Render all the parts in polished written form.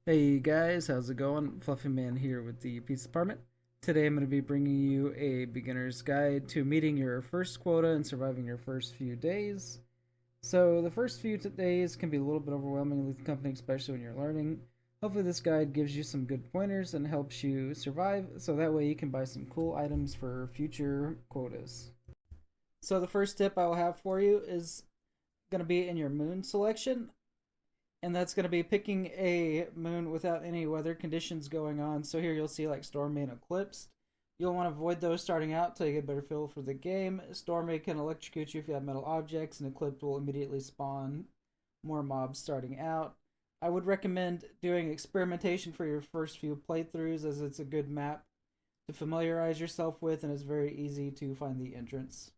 Hey guys, how's it going? Fluffy Man here with the Pizza Department. Today I'm going to be bringing you a beginner's guide to meeting your first quota and surviving your first few days. So the first few days can be a little bit overwhelming with the company, especially when you're learning. Hopefully this guide gives you some good pointers and helps you survive, so that way you can buy some cool items for future quotas. So the first tip I will have for you is going to be in your moon selection, and that's going to be picking a moon without any weather conditions going on. So here you'll see like stormy and eclipsed. You'll want to avoid those starting out till you get a better feel for the game. Stormy can electrocute you if you have metal objects, and eclipse will immediately spawn more mobs starting out. I would recommend doing experimentation for your first few playthroughs, as it's a good map to familiarize yourself with, and it's very easy to find the entrance.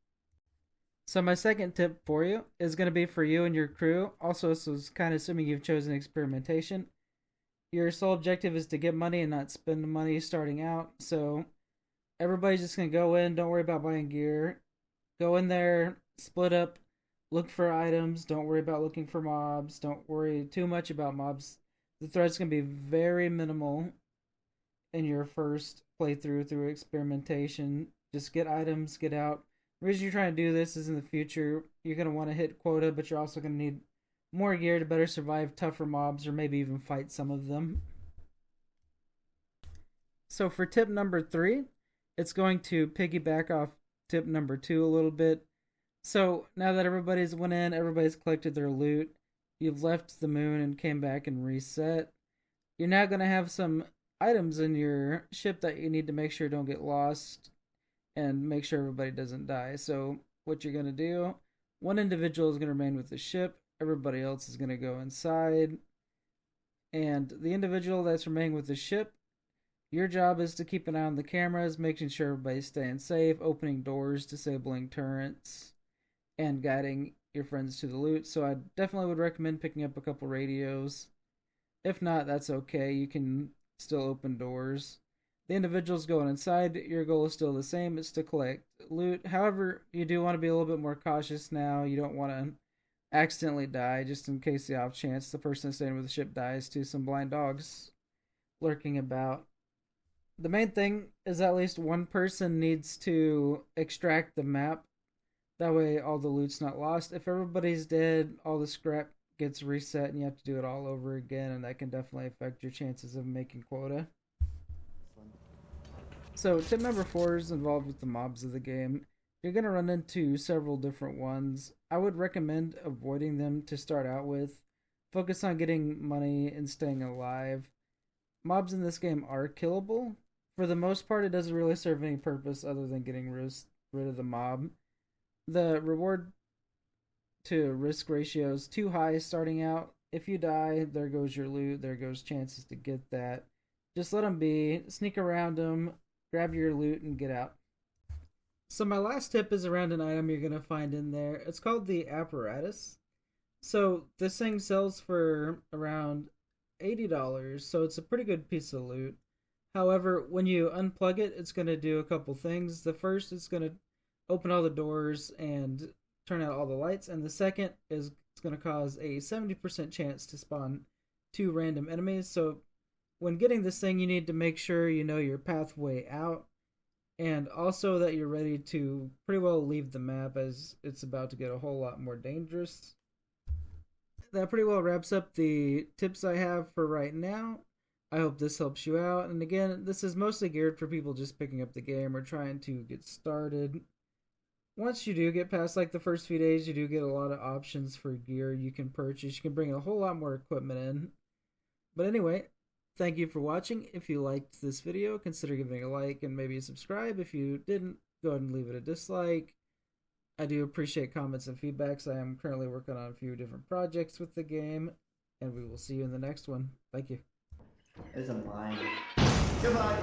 So my second tip for you is going to be for you and your crew. Also, this is kind of assuming you've chosen experimentation. Your sole objective is to get money and not spend money starting out. So everybody's just going to go in. Don't worry about buying gear. Go in there, split up, look for items. Don't worry about looking for mobs. Don't worry too much about mobs. The threat's going to be very minimal in your first playthrough through experimentation. Just get items, get out. The reason you're trying to do this is in the future you're going to want to hit quota, but you're also going to need more gear to better survive tougher mobs or maybe even fight some of them. So for tip number 3, it's going to piggyback off tip number 2 a little bit. So now that everybody's went in, everybody's collected their loot, you've left the moon and came back and reset, you're now going to have some items in your ship that you need to make sure don't get lost and make sure everybody doesn't die. So what you're going to do, one individual is going to remain with the ship, everybody else is going to go inside, and the individual that's remaining with the ship, your job is to keep an eye on the cameras, making sure everybody's staying safe, opening doors, disabling turrets, and guiding your friends to the loot. So I definitely would recommend picking up a couple radios. If not, that's okay, you can still open doors. The individuals going inside, your goal is still the same, it's to collect loot. However, you do want to be a little bit more cautious now. You don't want to accidentally die, just in case the off chance the person staying with the ship dies to some blind dogs lurking about. The main thing is at least one person needs to extract the map. That way all the loot's not lost. If everybody's dead, all the scrap gets reset and you have to do it all over again, and that can definitely affect your chances of making quota. So tip number 4 is involved with the mobs of the game. You're going to run into several different ones. I would recommend avoiding them to start out with. Focus on getting money and staying alive. Mobs in this game are killable. For the most part, it doesn't really serve any purpose other than getting rid of the mob. The reward to risk ratio is too high starting out. If you die, there goes your loot, there goes chances to get that. Just let them be, sneak around them, grab your loot, and get out. So my last tip is around an item you're going to find in there. It's called the Apparatus. So this thing sells for around $80, so it's a pretty good piece of loot. However, when you unplug it, it's going to do a couple things. The first, it's going to open all the doors and turn out all the lights, and the second is it's going to cause a 70% chance to spawn 2 random enemies. So when getting this thing, you need to make sure you know your pathway out, and also that you're ready to pretty well leave the map, as it's about to get a whole lot more dangerous. That pretty well wraps up the tips I have for right now. I hope this helps you out, and again, this is mostly geared for people just picking up the game or trying to get started. Once you do get past like the first few days, you do get a lot of options for gear you can purchase. You can bring a whole lot more equipment in. But anyway, thank you for watching. If you liked this video, consider giving a like and maybe a subscribe. If you didn't, go ahead and leave it a dislike. I do appreciate comments and feedbacks. I am currently working on a few different projects with the game, and we will see you in the next one. Thank you. It's a mine. Goodbye.